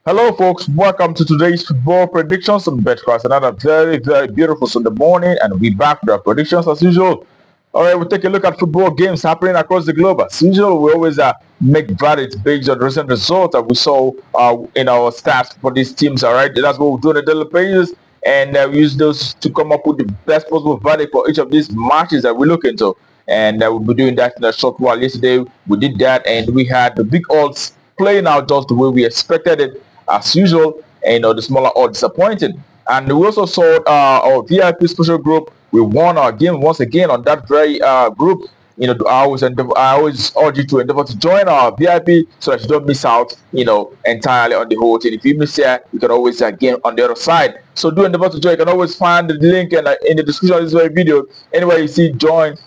Hello, folks. Welcome to today's football predictions on Betcast. Another very beautiful Sunday morning, and we're back with our predictions as usual. All right, we'll take a look at football games happening across the globe. As usual, we always make verdicts based on recent results that we saw in our stats for these teams. All right, that's what we do on a daily basis, and we use those to come up with the best possible verdict for each of these matches that we look into. And we'll be doing that in a short while. Yesterday, we did that, and we had the big odds playing out just the way we expected it as usual, and the smaller odds disappointed. And we also saw our VIP special group. We won our game once again on that very group. I always urge you to endeavor to join our VIP so that you don't miss out, entirely on the whole thing. If you miss it, you can always game on the other side. So do endeavor to join. You can always find the link in the description of this very video. Anywhere you see join,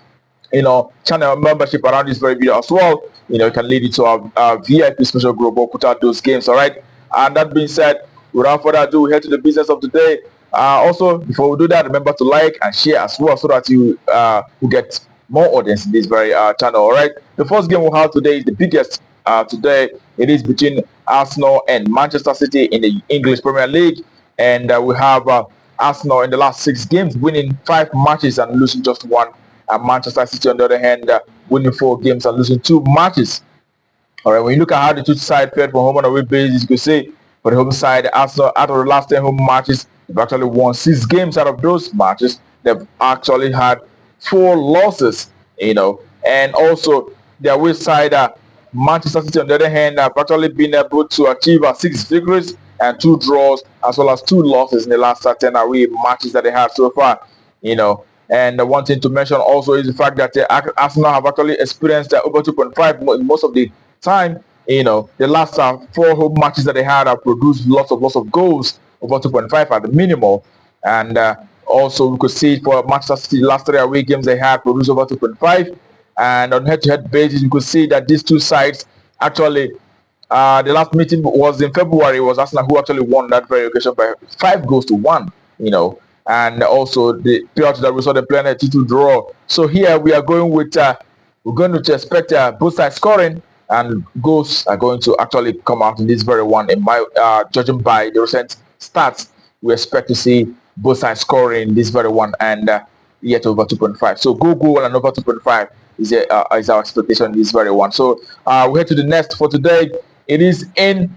channel membership around this very video as well. It can lead you to our VIP special group. We'll put out those games, all right? And that being said, without further ado, we head to the business of the day. Also, before we do that, remember to like and share as well so that you will get more audience in this very channel, all right? The first game we'll have today is the biggest today. It is between Arsenal and Manchester City in the English Premier League. And we have Arsenal in the last 6 games winning 5 matches and losing just 1. Manchester City, on the other hand, winning 4 games and losing 2 matches. All right, when you look at how the two sides fared from home and away basis, you could say for the home side, Arsenal, out of the last 10 home matches, they've actually won 6 games out of those matches. They've actually had 4 losses, and also the away side, Manchester City, on the other hand, have actually been able to achieve 6 victories and 2 draws, as well as 2 losses in the last 10 away matches that they have so far, And one thing to mention also is the fact that Arsenal have actually experienced over 2.5 most of the time. The last 4 home matches that they had have produced lots of goals, over 2.5 at the minimum. And also we could see for Manchester City, the last 3 away games they had produced over 2.5. And on head-to-head basis, you could see that these two sides actually, the last meeting was in February. It was Arsenal who actually won that very occasion by 5 goals to 1. And also the period that we saw them playing a 2-2 draw. So here we are going with we're going to expect both sides scoring, and goals are going to actually come out in this very one. In my judging by the recent stats, we expect to see both sides scoring in this very one, and yet over 2.5. So goal and over 2.5 is our expectation in this very one. So we head to the next for today. It is in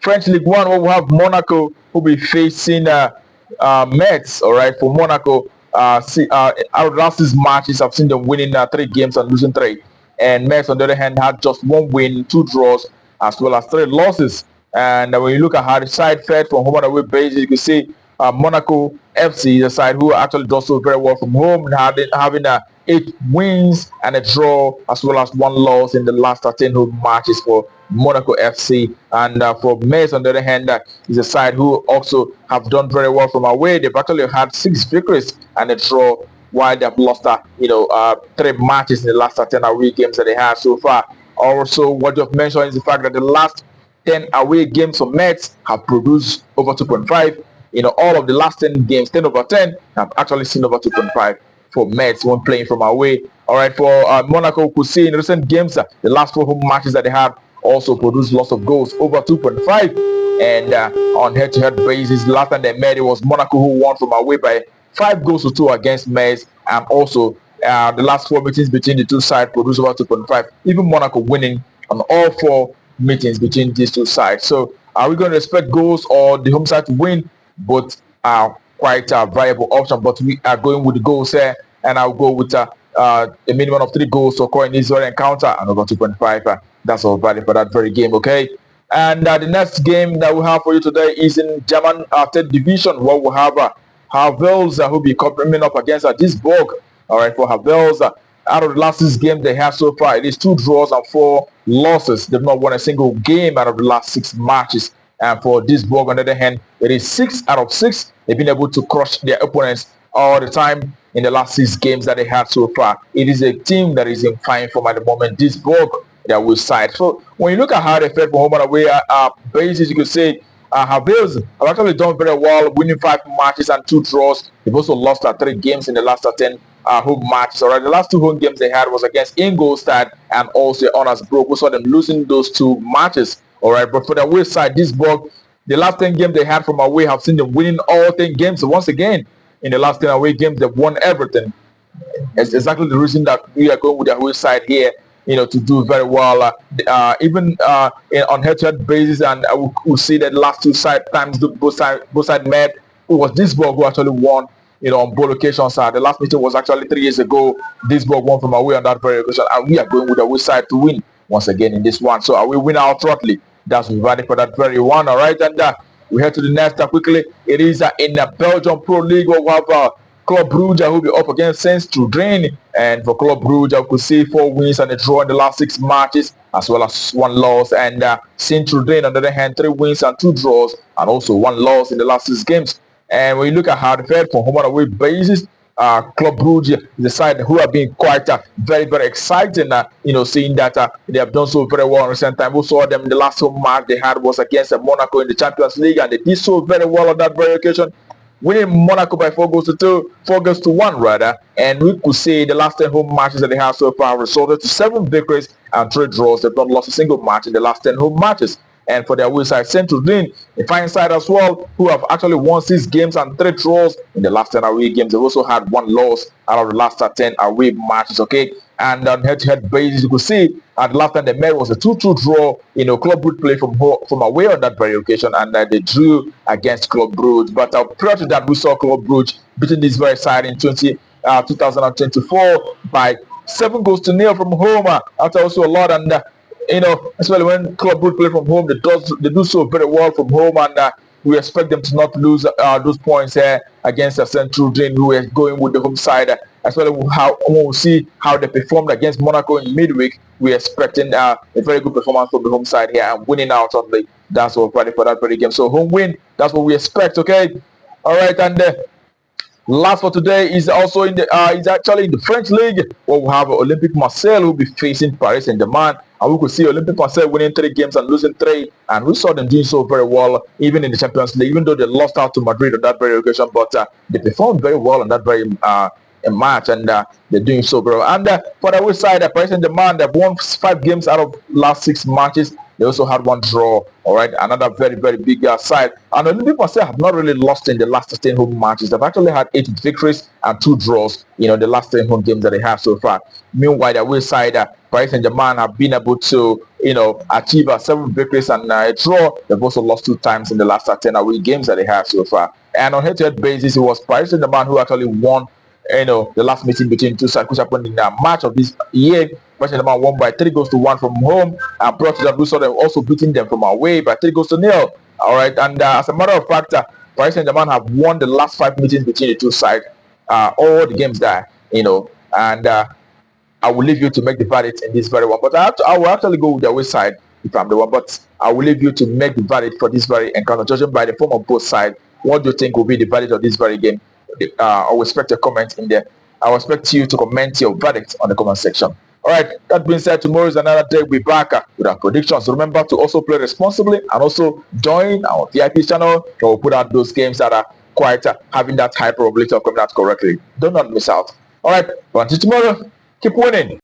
French League One, where we have Monaco who will be facing Metz. All right, for Monaco, out of the last 6 matches, I've seen them winning 3 games and losing 3. And Metz, on the other hand, had just 1 win, 2 draws, as well as 3 losses. And when you look at how the side fared from home and away basis, you can see Monaco FC is a side who actually does so very well from home, having 8 wins and a draw, as well as 1 loss in the last 10 home matches for Monaco FC. And for Metz, on the other hand, is a side who also have done very well from away. They've actually had 6 victories and a draw, while they've lost 3 matches in the last 10 away games that they have so far. Also, what you've mentioned is the fact that the last 10 away games for Metz have produced over 2.5. All of the last 10 games, 10 over 10, have actually seen over 2.5 for Metz when playing from away. All right, for Monaco, we could see in recent games, the last 4 home matches that they have also produced lots of goals, over 2.5. And on head-to-head basis, last time they met, it was Monaco who won from away by 5 goals to 2 against Metz. And also, the last 4 meetings between the two sides produced over 2.5. Even Monaco winning on all 4 meetings between these two sides. So, are we going to expect goals or the home side to win? Both are quite a viable option, but we are going with the goals here, and I'll go with a minimum of 3 goals to occur in this very encounter and over 2.5. That's all valid for that very game, okay? And the next game that we have for you today is in German 3rd division, where we have Havelse who will be coming up against Duisburg. All right, for Havelse, out of the last 6 games they have so far, it is 2 draws and 4 losses. They've not won a single game out of the last 6 matches. And for Duisburg, on the other hand, it is 6 out of 6. They've been able to crush their opponents all the time in the last 6 games that they have so far. It is a team that is in fine form at the moment, Duisburg, that will side. So when you look at how they fared from home and away basis, you could say Havelse have actually done very well, winning 5 matches and 2 draws. They've also lost 3 games in the last 10 home matches. All right, the last 2 home games they had was against Ingolstadt and also Honors Brugge. We saw them losing those 2 matches. All right, but for the away side, Duisburg, the last 10 games they had from away have seen them winning all 10 games. So once again, in the last 10 away games, they've won everything. It's exactly the reason that we are going with the away side here, to do very well. Even on head-to-head basis, and we'll see that last two side times both side met. It was Duisburg who actually won. On both occasions. The last meeting was actually 3 years ago. Duisburg won from away on that very occasion, and we are going with the away side to win once again in this one. So I will win out shortly. That's ready for that very one. All right, and we head to the next quickly. It is in the Belgian Pro League where we have Club Brugge who will be up against Sint-Truiden. And for Club Brugge, I could see 4 wins and a draw in the last 6 matches, as well as 1 loss. And Sint-Truiden, on the other hand, 3 wins and 2 draws, and also 1 loss in the last 6 games. And when you look at how they fared from home and away basis, Club Brugge is the side who have been quite very, very exciting, seeing that they have done so very well in recent time. We saw them in the last home match they had was against Monaco in the Champions League, and they did so very well on that very occasion, winning Monaco by 4 goals to 1 rather. And we could say the last 10 home matches that they have so far resulted to 7 victories and 3 draws. They've not lost a single match in the last 10 home matches. And for their away side, Sint-Truiden, a fine side as well, who have actually won 6 games and 3 draws in the last 10 away games. They've also had 1 loss out of the last 10 away matches, okay? And on head-to-head basis, you could see at the last time they met was a 2-2 draw. Club Brugge played from away on that very occasion, and they drew against Club Brugge. But prior to that, we saw Club Brugge beating this very side in 2024 by 7 goals to 0 from home. That's also a lot, and especially when Club Brugge play from home, they do so very well from home, and we expect them to not lose those points here against the Sint-Truiden, who is going with the home side. Especially when we see how they performed against Monaco in midweek, we're expecting a very good performance from the home side here and winning out on the. That's all ready for that very game. So home win, that's what we expect. Okay, all right, and. Last for today is also is actually in the French league, where we have Olympique Marseille who will be facing Paris Saint-Germain, and we could see Olympique Marseille winning 3 games and losing 3, and we saw them doing so very well even in the Champions League, even though they lost out to Madrid on that very occasion, but they performed very well on that very match, and they're doing so very well. And for the other side, Paris Saint-Germain, they've won 5 games out of last 6 matches. They also had 1 draw. All right, another very, very big side. And Olympique Marseille have not really lost in the last 10 home matches. They've actually had 8 victories and 2 draws. The last 10 home games that they have so far. Meanwhile, the away side, Paris Saint-Germain have been able to, achieve 7 victories and a draw. They've also lost 2 times in the last 10 away games that they have so far. And on head-to-head basis, it was Paris Saint-Germain who actually won. The last meeting between 2 sides, which happened in March of this year. Paris Saint-Germain won by 3 goals to 1 from home, and prior to that, we saw them also beating them from away by 3 goals to 0. All right, and as a matter of fact, Paris Saint-Germain have won the last 5 meetings between the 2 sides, all the games there, and I will leave you to make the verdict in this very one. But I will actually go with the away side if I'm the one, but I will leave you to make the verdict for this very encounter, judging by the form of both sides. What do you think will be the verdict of this very game? I will expect a comment in there. I will expect you to comment your verdict on the comment section. All right, that being said, tomorrow is another day. We'll be back with our predictions. Remember to also play responsibly and also join our VIP channel, where we'll put out those games that are quite having that high probability of coming out correctly. Do not miss out. All right, until tomorrow, keep winning.